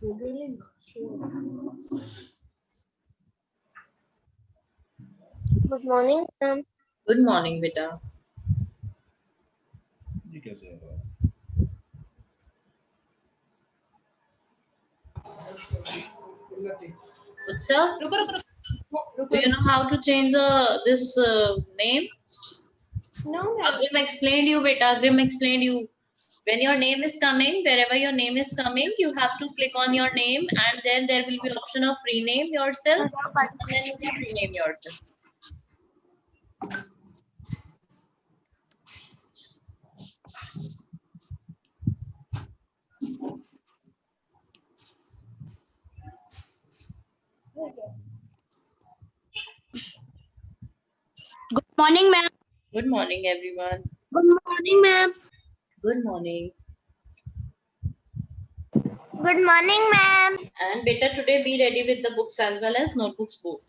Good morning, ma'am. Good morning, beta. Utsav, do you know how to change this name? No, ma'am. Agrim explained you, beta. Agrim explained you. When your name is coming, wherever your name is coming, you have to click on your name, and then there will be option of rename yourself, and then you can rename yourself. Good morning, ma'am. Good morning, everyone. Good morning, ma'am. Good morning. Good morning, ma'am. And beta, today be ready with the books as well as notebooks both.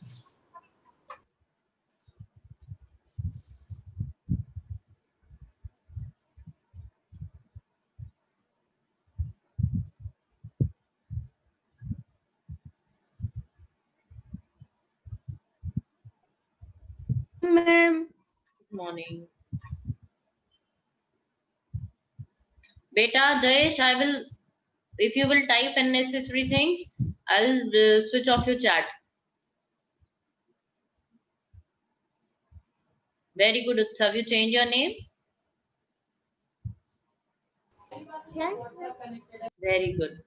Ma'am. Good morning. Beta, Jayesh, I will, if you will type unnecessary things, I'll switch off your chat. Very good, Utsav. You change your name? Yes. Very good.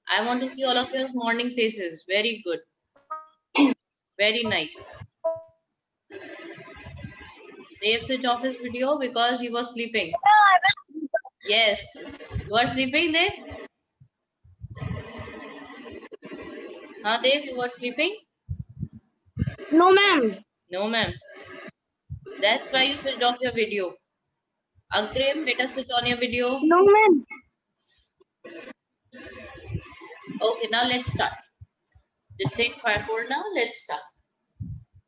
I want to see all of your morning faces. Very good. Very nice. Dave switched off his video because he was sleeping. Yes. You are sleeping, Dave? Huh, Dave? You were sleeping? No, ma'am. No, ma'am. That's why you switched off your video. Agrim, better switch on your video. No, ma'am. Okay, now let's start. It's 8:54 now. Let's start.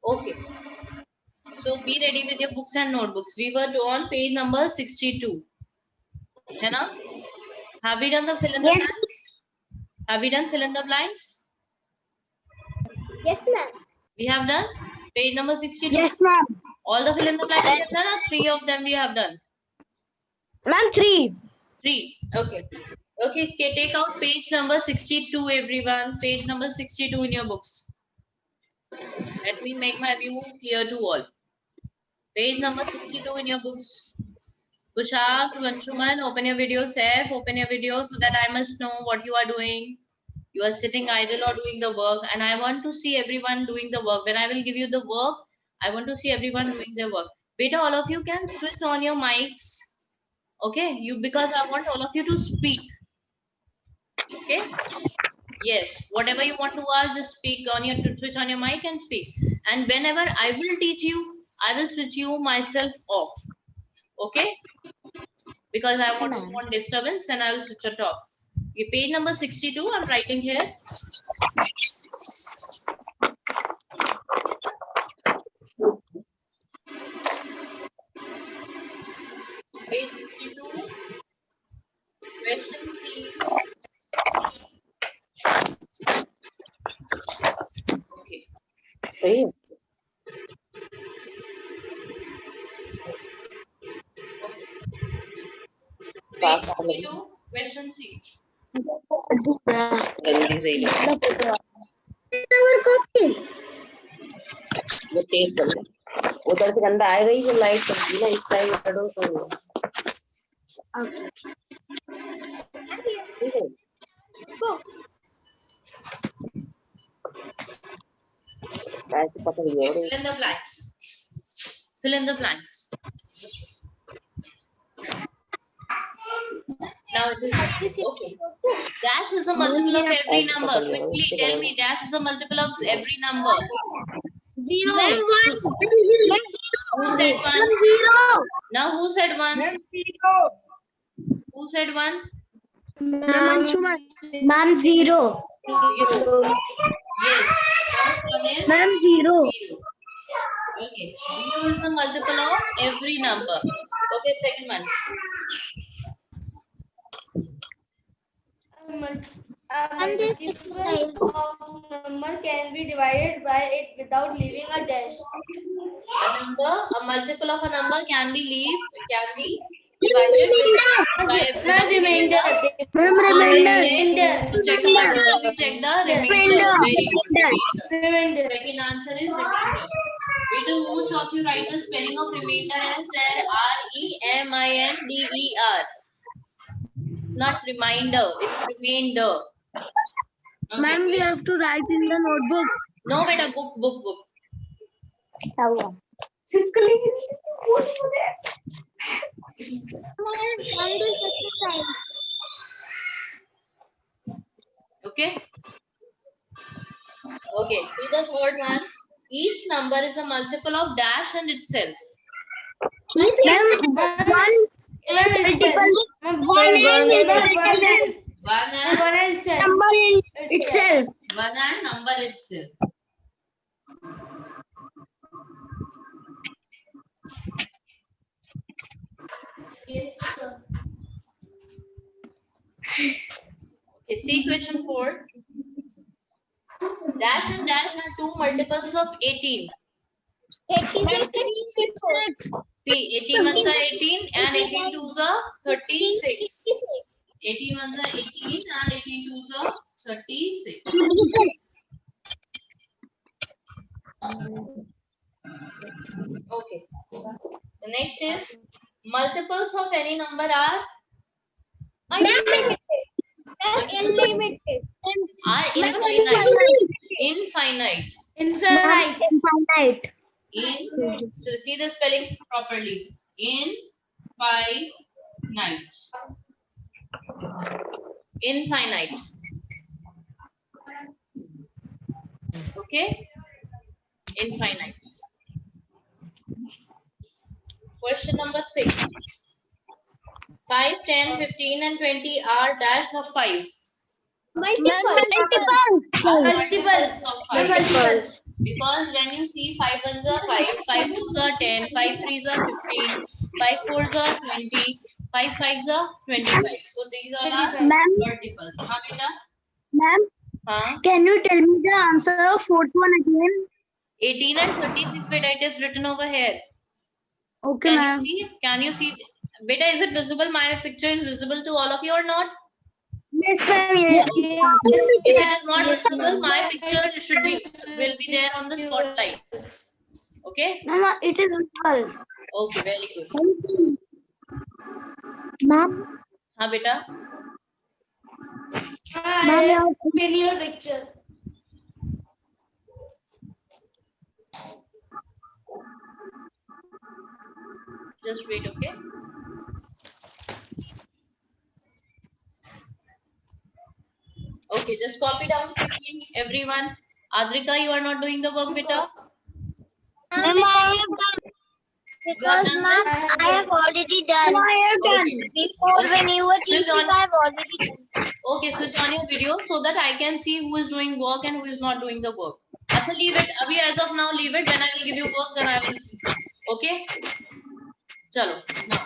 Okay. So be ready with your books and notebooks. We were on page number 62. है ना? Have we done the fill in the Yes. blanks? Have we done fill in the blanks? Yes, ma'am. We have done page number 62. Yes, ma'am. All the fill in the blanks we have done, or 3 of them we have done? Ma'am, 3. 3. Okay. Okay, take out page number 62, everyone. Page number 62 in your books. Let me make my view clear to all. Page number 62 in your books. Kushal, Anshuman, open your video. Saif, open your video so that I must know what you are doing. You are sitting idle or doing the work, and I want to see everyone doing the work. When I will give you the work, I want to see everyone doing their work. Beta, all of you can switch on your mics. Okay, because I want all of you to speak. Okay. Yes, whatever you want to ask, just speak on your switch on your mic and speak. And whenever I will teach you, I will switch you myself off. Okay? Because I don't want disturbance, and I will switch it off. Okay, page number 62, I'm writing here. Page 62, question C. Okay. Same. Page 62, question C. जल्दी से ही वो तेज कर ले उधर से गंदा आएगा ही जो लाइट चलती ना इस साइड करो तो ठीक है ऐसे पकड़ लिया Okay, fill in the blanks. Fill in the blanks. Now it is okay. Dash is a multiple of every number. Quickly tell me, dash is a multiple of every number. 0. Who said 1? 0. Now who said 1? Who said 1? Ma'am, 0. 0. Yes. First one is Ma'am, 0. 0. Okay. 0 is a multiple of every number. Okay, second one. Multiple of number can be divided by it without leaving a dash. A multiple of a number can be divided without giving Remainder. the Remainder. to check a multiple, we check the remainder. Very good. Remainder. Remainder. Second answer is remainder. Wait, most of you write the spelling of remainder as R-E-M-I-N-D-E-R. It's not reminder, it's remainder. Okay, Ma'am, we have to write in the notebook. no, beta, book. Okay. Okay, see the third one. Each number is a multiple of dash and itself. Ma'am, 1 multiple. 1 One and number itself. one and number itself. Yes, sir. Okay, see question 4. Dash and dash are two multiples of 18. 86. See, 18 ones are 18 and 18 twos are 36. 18 ones are 18 and 18 twos are 36. Okay. The next is multiples of any number are Unlimited. infinite. Infinite. So see the spelling properly. Infinite. Okay. Infinite. Question number 6. 5, 10, 15 and 20 are dash of 5. Multiple. Of 5. Because when you see 5 ones are 5, 5 twos are 10, 5 threes are 15, 5 fours are 20, 5 fives are 25. So these are our 25. multiples. Haan, beta? Ma'am, Haan? can you tell me the answer of fourth one again? 18 and 36, beta, it is written over here. Okay, Can ma'am. you see? Can you see? Beta, is it visible? My picture is visible to all of you or not? Yes, ma'am. Yeah. If it is not visible, my picture will be there on the spotlight. Okay? Ma'am, it is visible. Okay, very good. Ma'am, Haan, beta? I have in your picture. Just wait, okay? Okay, just copy down quickly, everyone. Adrika, you are not doing the work, beta? ma'am, I have done. Because ma'am, I have already done. No, I have done. Before when you were Switch teaching, on. I have already done. Okay, switch on your video so that I can see who is doing work and who is not doing the work. Acha, leave it. Abhi, as of now, leave it. When I will give you work, then I will see. Okay? Chalo. Now.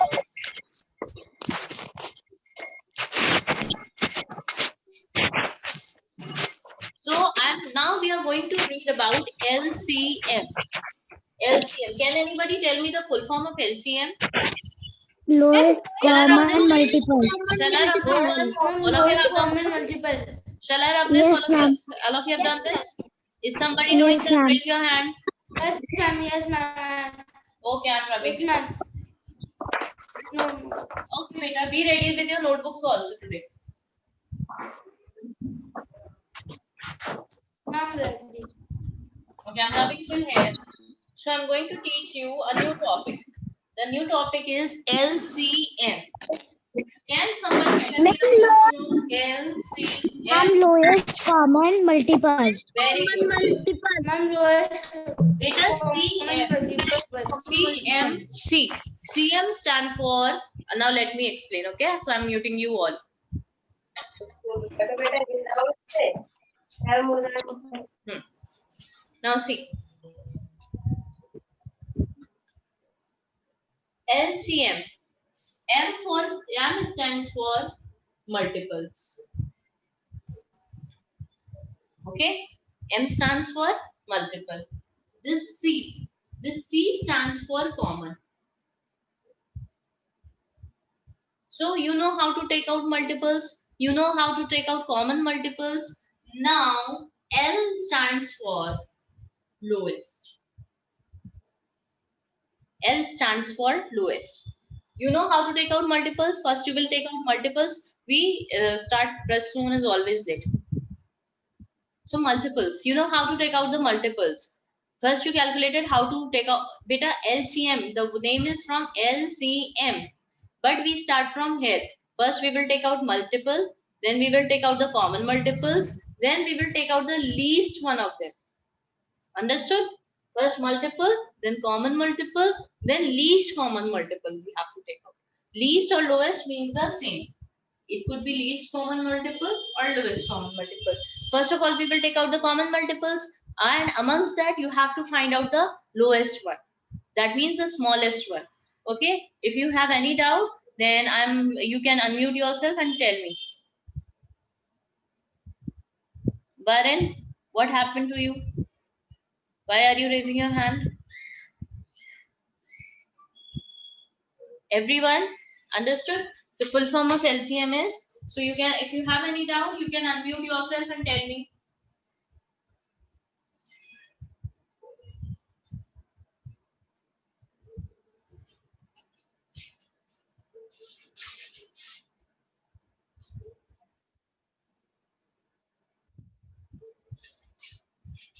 So, now we are going to read about LCM. LCM. Can anybody tell me the full form of LCM? Lowest common multiple. Shall I rub this one? All of you have done this? Multiple. Shall I rub this? Yes, All of you have done this? Is somebody doing Yes, this? ma'am. Raise your hand. Yes, ma'am. Yes, ma'am. Okay, I'm rubbing Yes, it. ma'am. No. Okay, beta, be ready with your notebooks also today. I'm ready. Okay, I'm rubbing full hair. So I'm going to teach you a new topic. The new topic is LCM. Can somebody tell me the full form of LCM? Lowest common multiple. Very good. Ma'am, lowest. It is CMC. CM stand for, now let me explain, okay? So I'm muting you all. Now see, LCM. M stands for multiples. Okay, M stands for multiple. This C stands for common. So you know how to take out multiples. You know how to take out common multiples. Now L stands for lowest. L stands for lowest. You know how to take out multiples. First you will take out multiples. We start press soon is always late. So multiples. You know how to take out the multiples. First you calculated how to take out beta LCM. The name is from LCM. But we start from here. First we will take out multiple. Then we will take out the common multiples. Then we will take out the least one of them. Understood? First multiple, then common multiple, then least common multiple we have to take out. Least or lowest means the same. It could be least common multiple or lowest common multiple. First of all, we will take out the common multiples, and amongst that you have to find out the lowest one. That means the smallest one. Okay? If you have any doubt, then you can unmute yourself and tell me. Varun, what happened to you? Why are you raising your hand? Everyone understood? The full form of LCM is, so you can, if you have any doubt, you can unmute yourself and tell me.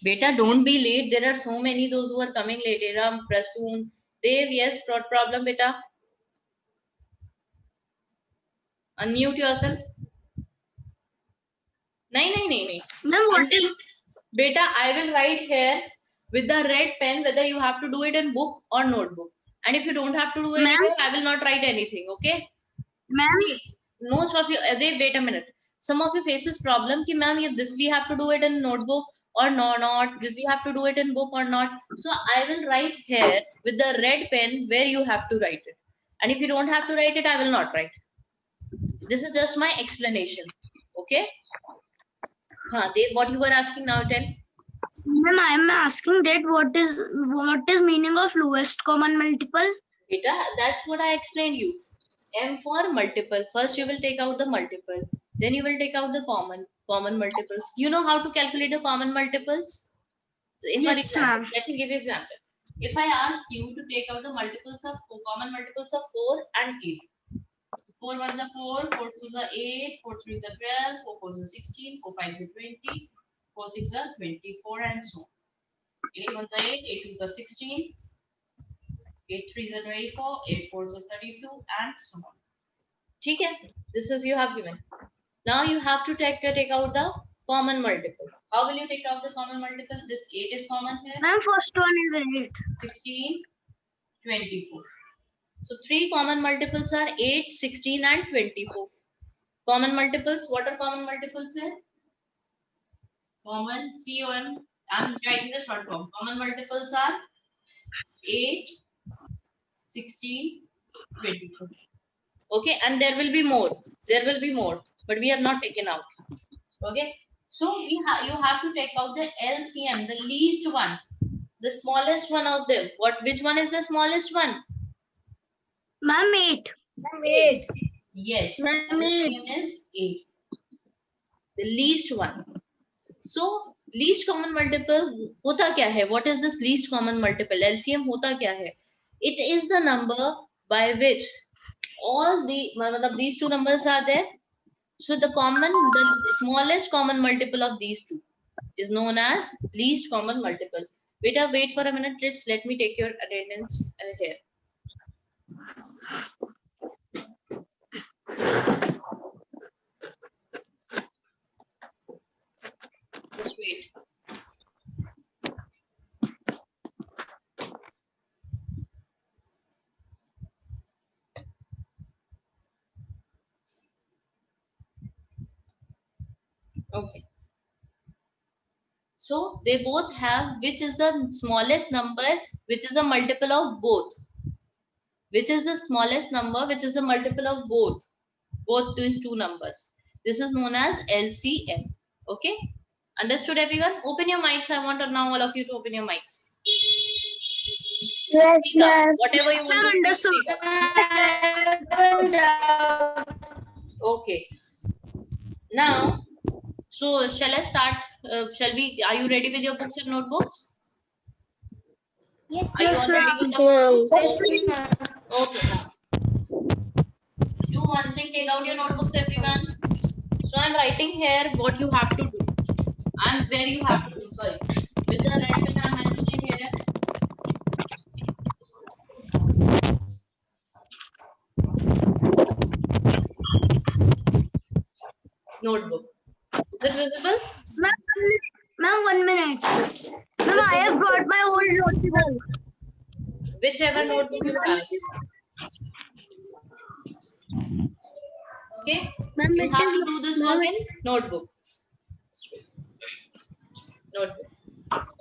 Beta, don't be late. There are so many those who are coming late. Ram, Prasoon, Dev, yes, not problem, beta. Unmute yourself. No. Ma'am, what is Beta, I will write here with the red pen whether you have to do it in book or notebook. And if you don't have to do it here, I will not write anything. Okay? ma'am? See, most of you, Dev, wait a minute. Some of your faces problem ki ma'am, if this we have to do it in notebook or not, this we have to do it in book or not. So I will write here with the red pen where you have to write it. And if you don't have to write it, I will not write. This is just my explanation. Okay? Dev, what you were asking now, tell. Ma'am, I am asking that what is meaning of lowest common multiple? Beta, that's what I explained you. M for multiple. First you will take out the multiple. Then you will take out the common multiples. You know how to calculate the common multiples? So if Yes, for example, ma'am. let me give you example. If I ask you to take out the multiples of common multiples of 4 and 8. 4 ones are 4, 4 twos are 8, 4 threes are 12, 4 fours are 16, 4 fives are 20, 4 six are 24 and so on. 8 ones are 8, 8 twos are 16, 8 threes are 24, 8 fours are 32 and so on. Okay? This is you have given. Now you have to take out the common multiple. How will you take out the common multiple? This 8 is common here. Ma'am, first one is 8. 16, 24. So 3 common multiples are 8, 16 and 24. Common multiples, what are common multiples here? Common, COM, I'm writing the short form. Common multiples are 8, 16, 24. Okay, and there will be more. There will be more, but we have not taken out. Okay, so you have to take out the LCM, the least one, the smallest one of them. Which one is the smallest one? Ma'am, 8. Ma'am, 8. Yes, Ma'am, LCM is 8. The least one. So least common multiple होता क्या है? What is this least common multiple? LCM होता क्या है? It is the number by which all these two numbers are there. So the smallest common multiple of these two is known as least common multiple. Wait for a minute. Let me take your attendance here. Just wait. So they both have which is the smallest number which is a multiple of both. Which is the smallest number which is a multiple of both these two numbers. This is known as LCM. Okay, understood everyone? Open your mics. I want now all of you to open your mics. Yes, Speak up. Whatever you want to speak, speak up. Okay. Now, so shall I start? Shall we? Are you ready with your books and notebooks? Yes, Are you all ready with the notebooks? Okay. Now, do one thing. Take out your notebooks, everyone. So I'm writing here what you have to do. And where you have to do. Sorry. With the red pen I'm mentioning here. Notebook. Is it visible? Ma'am, 1 minute. Is Ma'am, it I have visible? brought my old notebook. Whichever notebook you have. Okay? Ma'am, You it have is to do this work in notebook. Notebook.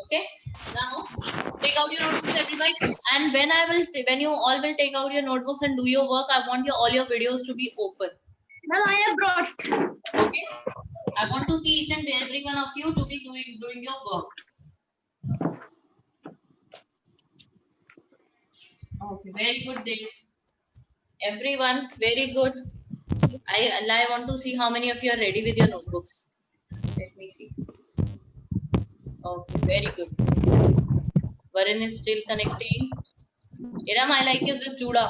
Okay? Now, take out your notebooks, everybody. And when you all will take out your notebooks and do your work, I want all your videos to be open. Ma'am, I have brought. Okay? I want to see each and every one of you to be doing your work. Okay, very good day. Everyone, very good. I want to see how many of you are ready with your notebooks. Let me see. Okay, very good. Varun is still connecting. Iram, I like you this Juda.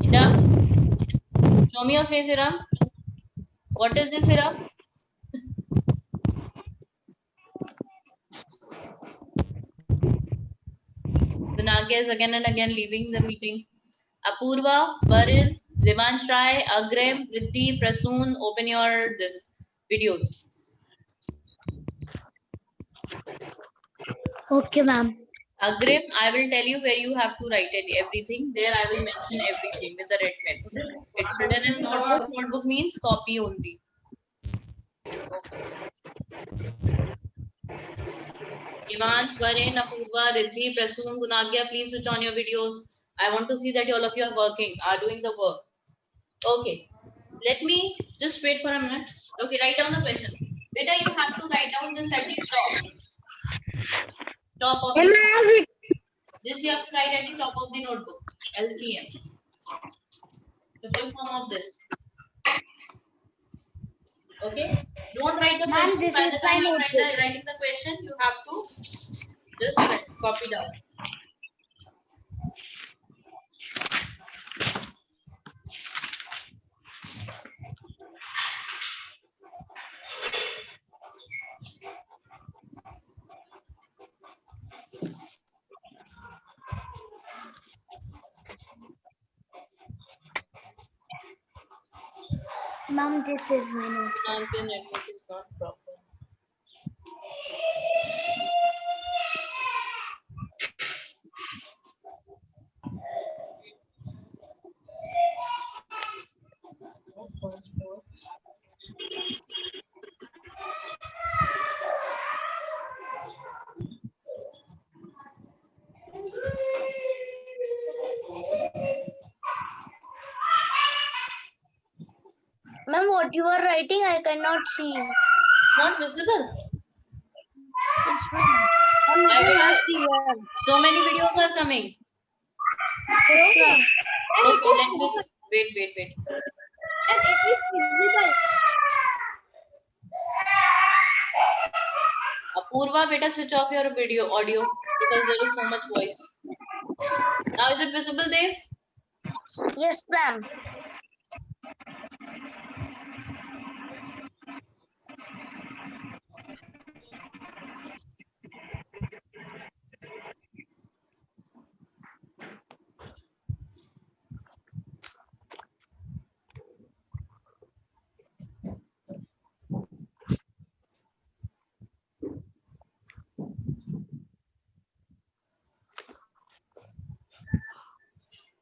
Iram, show me your face, Iram. What is this, Iram? Vinagya is again and again leaving the meeting. Apurva, Varun, Devansh Rai, Agrem, Riddhi, Prasoon, open your videos. Okay, ma'am. Agrem, I will tell you where you have to write everything. There I will mention everything with the red pen. It's written in notebook. Notebook means copy only. Ivansh, Varun, Apurva, Riddhi, Prasoon, Gunagya, please switch on your videos. I want to see that all of you are doing the work. Okay. Let me just wait for a minute. Okay, write down the question. Beta, you have to write down this at the top of the this you have to write at the top of the notebook. LCM. The full form of this. Okay. Don't write the question. By the time you writing the question, you have to just copy down. Ma'am, this is my note. The network is not proper. Ma'am, what you are writing, I cannot see. It's not visible. Yes, ma'am. So many videos are coming. Yes, ma'am. Okay, let me wait. And it is visible. Apurva, beta, switch off your audio because there is so much voice. Now is it visible, Dev? Yes, ma'am.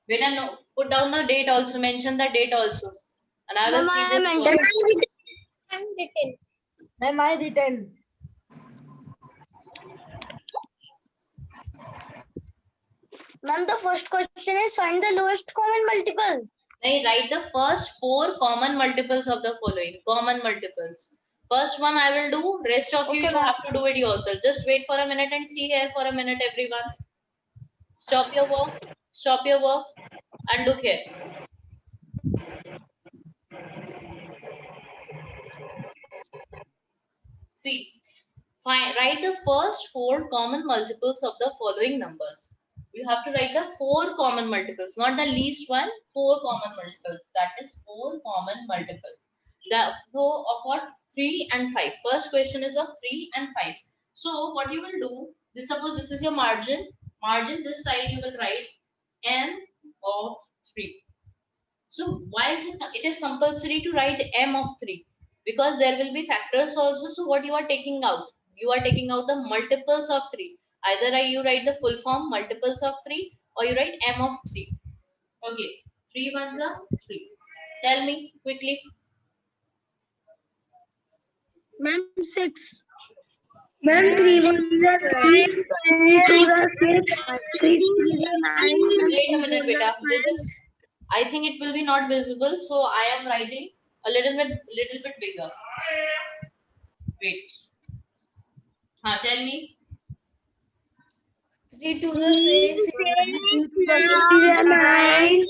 Beta, no, put down the date also. Mention the date also, and I will Ma'am, see I this mentioned. work. I'm written. Am I written? Ma'am, the first question is find the lowest common multiple. Nahi, write the first 4 common multiples of the following. Common multiples. First one I will do. Rest of you, Okay, you have to do it yourself. Just wait for a minute and see here for a minute, everyone. Stop your work. Stop your work and look here. See, write the first 4 common multiples of the following numbers. You have to write the 4 common multiples, not the least one. 4 common multiples. That is 4 common multiples. The so of what? 3 and 5. First question is of 3 and 5. So what you will do? This, suppose this is your margin. Margin this side you will write n of 3. So why is it? It is compulsory to write m of 3 because there will be factors also. So what you are taking out? You are taking out the multiples of 3. Either you write the full form multiples of 3 or you write m of 3. Okay, 3 ones are 3. Tell me quickly. Ma'am, 6. Ma'am, 3 1 3, 3 2 6, 3 3 9. Wait a minute, beta. This is, I think it will be not visible, so I am writing a little bit bigger. Wait. Tell me. 3 to the 6. 9,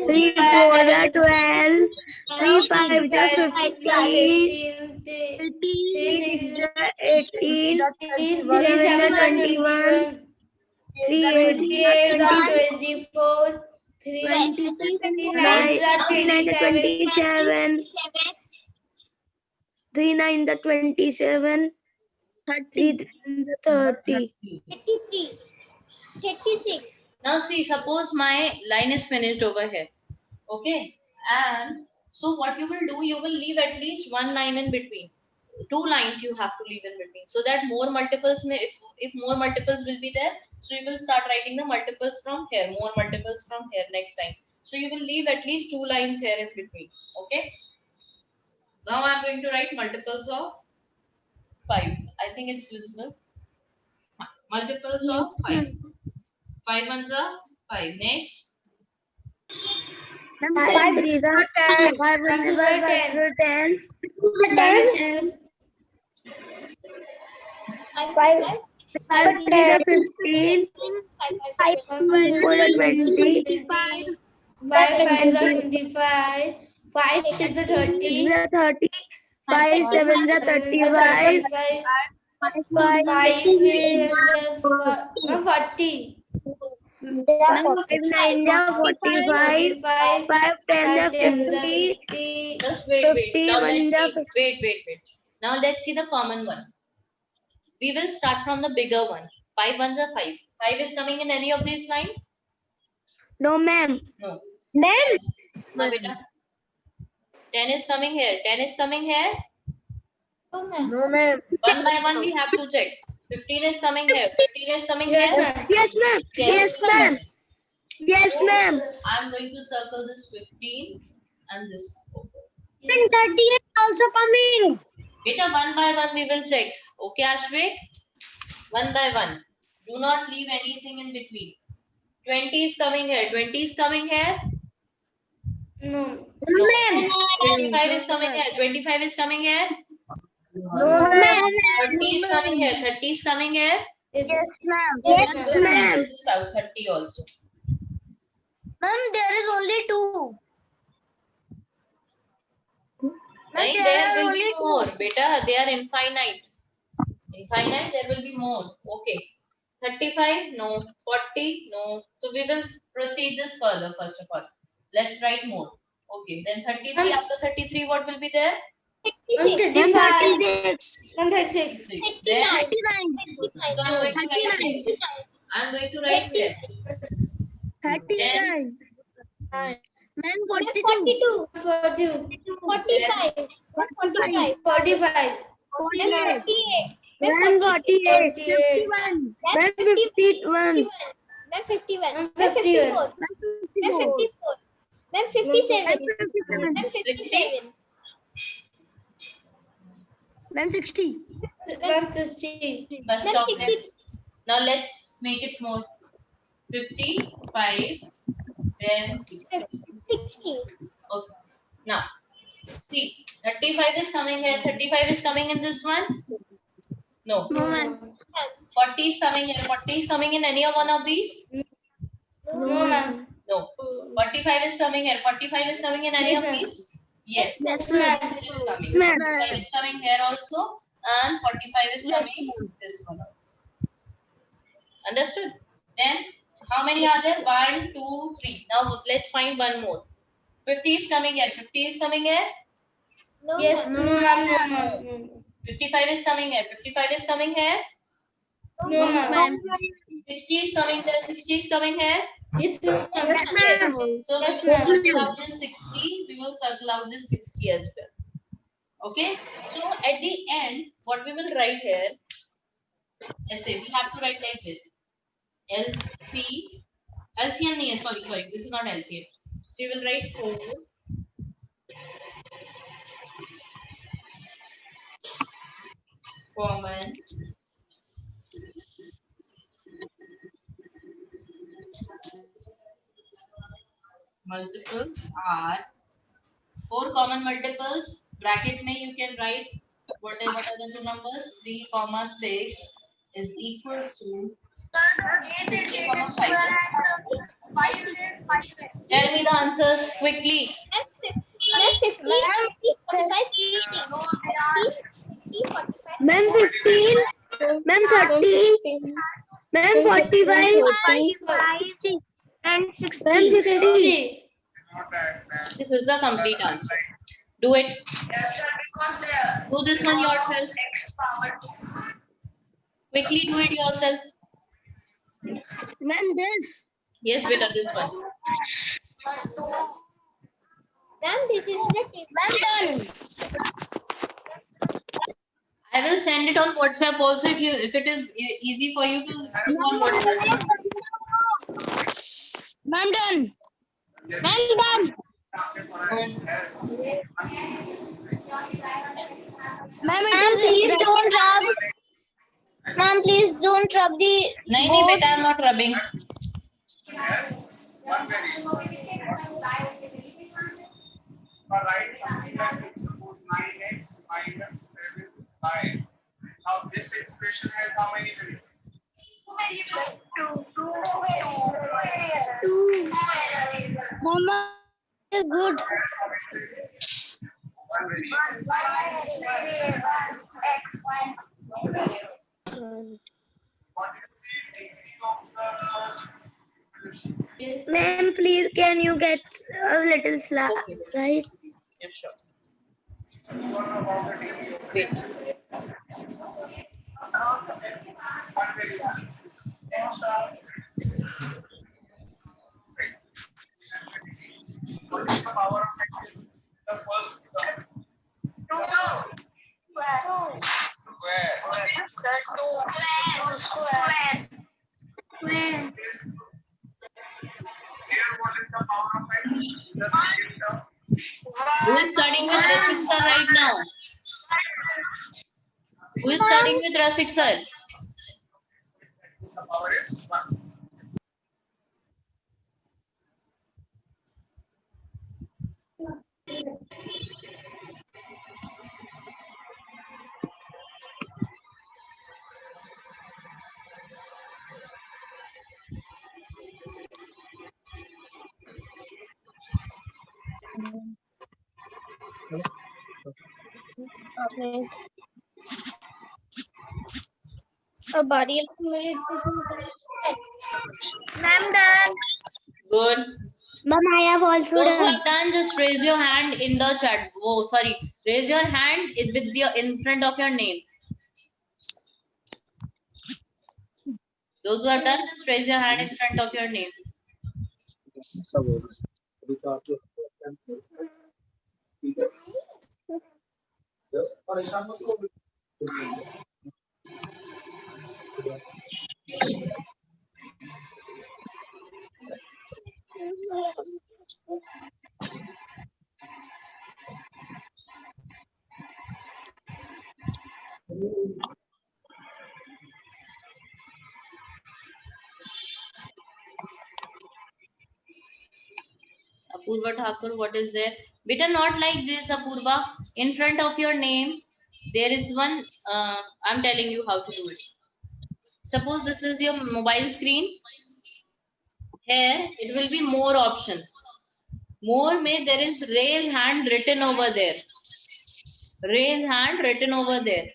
3 4 the 12, 3 5 the 15, 3 6 the 18, 3 7 the 21, 3 8 the 24, 3 9 the 27, 3 9 the 27, 3 the 30. 36. Now see, suppose my line is finished over here. Okay. And so what you will do, you will leave at least one line in between. 2 lines you have to leave in between so that more multiples may, if more multiples will be there, so you will start writing the multiples from here, more multiples from here next time. So you will leave at least 2 lines here in between. Okay. Now I'm going to write multiples of 5. I think it's visible. Multiples of 5. 5 ones are 5. Next. 5 3 the 10, 5 1 the 10, 5 3 the 15, 5 4 the 20, 5 5 the 25, 5 6 the 30, 30, 5 7 the 35, 5 5 the 40, 5 9 the 45, 5 10 the 50, Just wait. Now 51 let's the see. Wait. Now let's see the common one. We will start from the bigger one. 5 ones are 5. 5 is coming in any of these lines? no ma'am. No. Ma'am. Now, beta. 10 is coming here. 10 is coming here. No ma'am. One by one we have to check. 15 is coming here. 15 is coming Yes, here. ma'am. Yes ma'am. Yes ma'am. Yes ma'am. I'm going to circle this 15 and this. And 30 is also coming. Beta, one by one we will check. Okay, Ashvik? One by one. Do not leave anything in between. 20 is coming here. 20 is coming here. No. No. 25 is coming here. 25 is coming here. No ma'am. 30 is coming here. 30 is coming here. Yes ma'am. Yes, Yes We'll ma'am. do this out. 30 also. Ma'am, there is only 2. Nahi, there will be more. Beta, they are infinite. Infinite, there will be more. Okay. 35, no. 40, no. So we will proceed this further, first of all. Let's write more. Okay. Then 33, after 33, what will be there? 35, 36. 36. 6. Then, so I'm going to write here. 10, Ma'am, 42. 45. 45. 48. Ma'am, 48. 51. Ma'am, 51. 51. 60. Ma'am, 60. 60. First stop there. Now let's make it more. 55, then 60. 60. Okay. Now, see, 35 is coming here. 35 is coming in this one? No. No, ma'am. 40 is coming here. 40 is coming in any of one of these? No, ma'am. No. 45 is coming here. 45 is coming in any Yes, of ma'am. these? Yes. Yes, ma'am. It is coming. Ma'am. 45 is coming here also, and 45 is Yes, coming this one also. Understood? Then, how many are there? 1, 2, 3. Now, let's find one more. 50 is coming here. 50 is coming here. Yes, no, ma'am. No, ma'am. 55 is coming here. 55 is coming here. No, ma'am. 60 is coming there. 60 is coming here. Yes, ma'am. Yes. So Yes, we will ma'am. circle out this 60. We will circle out this 60 as well. Okay. So at the end, what we will write here, let's say we have to write like this. LCM nahi hai, sorry. This is not LCM. So you will write 4 common multiples are 4 common multiples. Bracket mein you can write what are the two numbers? 3, 6 is equals to 3, 5. Tell me the answers quickly. Ma'am 15. Ma'am 30. Ma'am 45. And 60. Ma'am 60. This is the complete answer. Do it. Do this one yourself. Quickly do it yourself. Ma'am this. Yes, beta, this one. This is the Ma'am done. I will send it on WhatsApp also if it is easy for you to do on WhatsApp. Ma'am done. Ma'am done. Ma'am please don't rub. Ma'am please don't rub the. No, beta, I'm not rubbing. Write something like this, suppose 9x minus 7y. Now this expression has how many variables? Two. Mama is good. One variable. What is the degree of the Yes. Ma'am, please can you get a little slack, Okay. right? Yeah, sure. what about the degree of Wait. one variable? What is the power of x? The first term. Here, what is the power of x? The second term. Who is studying with Rasik sir right now? Who is studying with Rasik sir? The power is 1. Ma'am done. Good. Ma'am, I have also Those who done. have done, just raise your hand in the chat. Oh, sorry. Raise your hand with your in front of your name. Those who have done, just raise your hand in front of your name. Apurva Thakur, what is there? Beta, not like this, Apurva. In front of your name, there is one. I'm telling you how to do it. Suppose this is your mobile screen. Here, it will be more option. More may there is raise hand written over there. Raise hand written over there.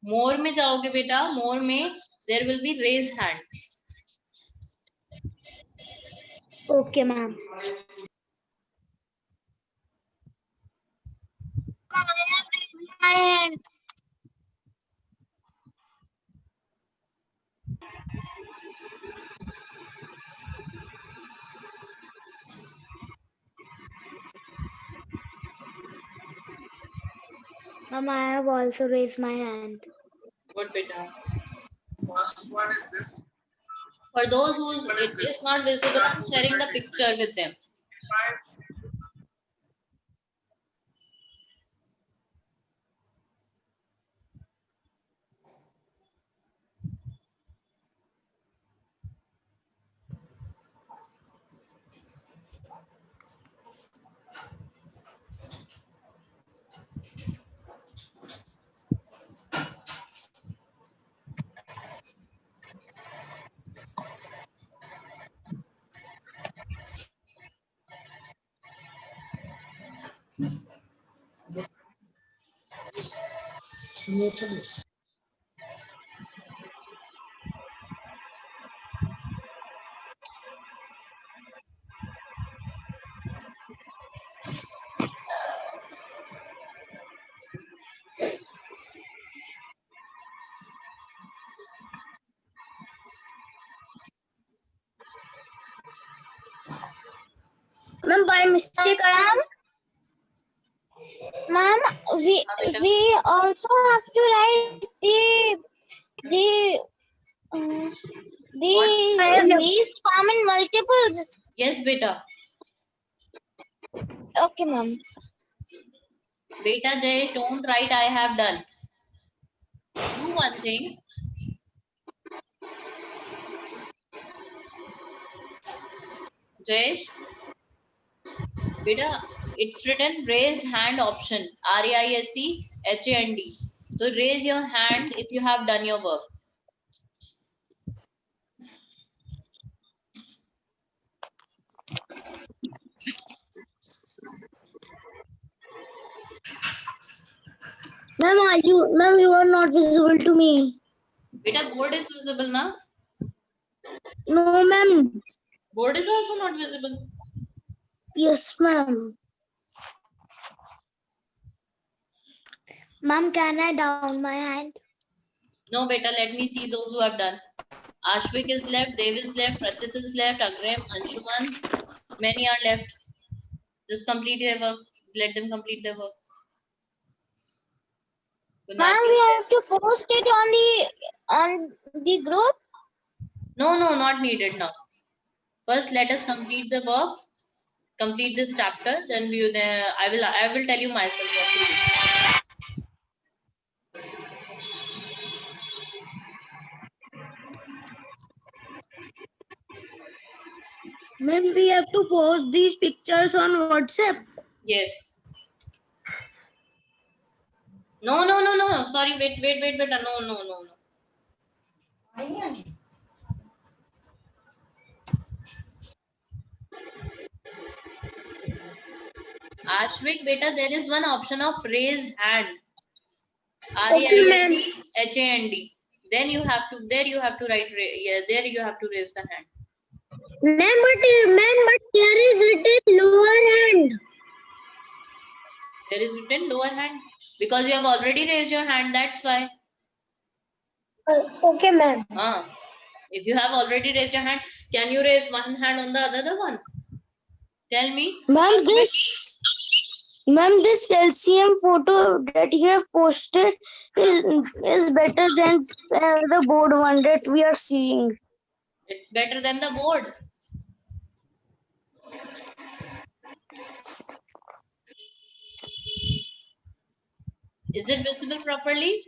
More में जाओगे बेटा. More में there will be raise hand. Okay, ma'am. Ma'am, I have also raised my hand. Good beta. First one is this. For those whose it is not visible, I'm sharing the picture with them. Five. Ma'am, by mistake, Ma'am, we also have to write the least common multiples. Yes, beta. Okay, ma'am. Beta Jayesh, don't write I have done. Do one thing. Jayesh, beta, it's written raise hand option. RAISE HAND. So raise your hand if you have done your work. Ma'am, you are not visible to me. Beta, board is visible now. No, ma'am. Board is also not visible. Yes, ma'am. Ma'am, can I down my hand? No, beta, let me see those who have done. Ashvik is left, Dev is left, Rachit is left, Agrem, Anshuman. Many are left. Just complete their work. Let them complete their work. Ma'am, we have to post it on the group. No, not needed now. First, let us complete the work. Complete this chapter. Then I will tell you myself what to do. Ma'am, we have to post these pictures on WhatsApp. Yes. No. Sorry, wait. No. Ashvik, beta, there is one option of raise hand. RAISEHAND. Then you have to write. There you have to raise the hand. Ma'am, but there is written lower hand. There is written lower hand because you have already raised your hand. That's why. Okay, ma'am. If you have already raised your hand, can you raise one hand on the other one? Tell me. Ma'am, this LCM photo that you have posted is better than the board one that we are seeing. It's better than the board. Is it visible properly?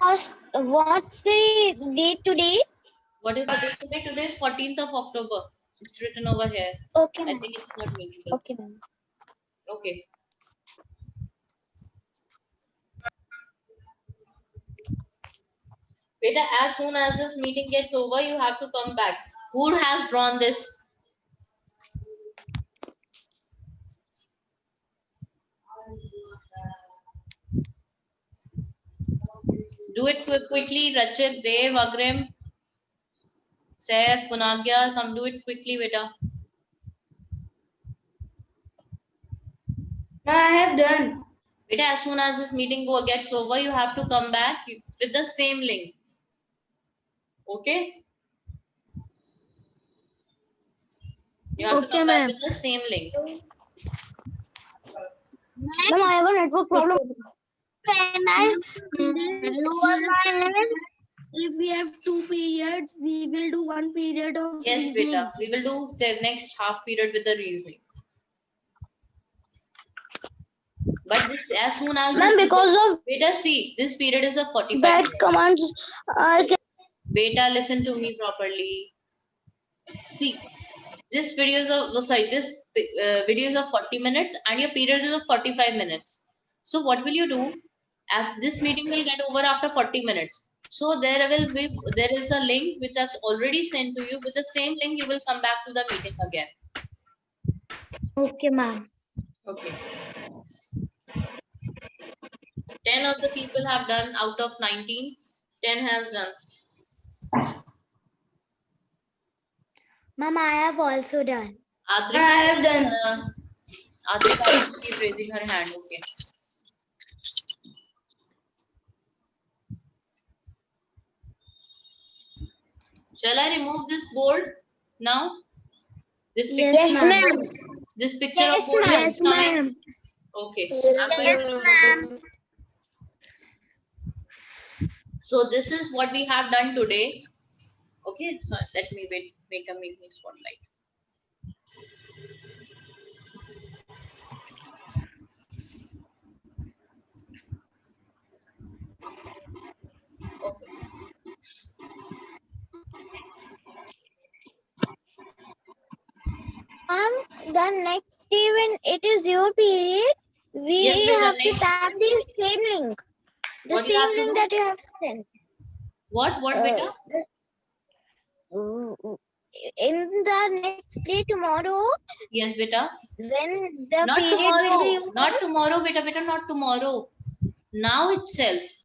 What's the date today? What is the date today? Today is 14th of October. It's written over here. Okay, I ma'am. think it's not visible. Okay, ma'am. Okay. Beta, as soon as this meeting gets over, you have to come back. Who has drawn this? Do it quickly, Rachit, Dev, Agrim, Saif, Punagya, come do it quickly, beta. I have done. Beta, as soon as this meeting gets over, you have to come back with the same link. Okay? You have to Okay, come back ma'am. with the same link. Ma'am, I have a network problem. Can I lower my hand? If we have 2 periods, we will do 1 period of Yes, reasoning. beta. We will do the next half period with the reasoning. But this, as soon as Ma'am, this because of beta, see, this period is a 45 bad minutes. commands, I can. Beta, listen to me properly. See, this video is of this video is of 40 minutes and your period is of 45 minutes. So what will you do? As this meeting will get over after 40 minutes. So there is a link which I've already sent to you. With the same link, you will come back to the meeting again. Okay, ma'am. Okay. 10 of the people have done out of 19. 10 has done. Ma'am, I have also done. Adrika I have done. Adrika will keep raising her hand. Okay. Shall I remove this board now? This picture. Yes, ma'am. This picture Yes, of board ma'am. is coming. Okay. Yes, ma'am. So this is what we have done today. Okay. So let me make me spotlight. Okay. The next day when it is your period, we Yes, beta, have to next- tap the same link. The What you have same to link do? that you have sent. What beta? In the next day tomorrow, Yes, beta. when the Not period will be tomorrow. over, Not tomorrow, beta. Not tomorrow. Now itself.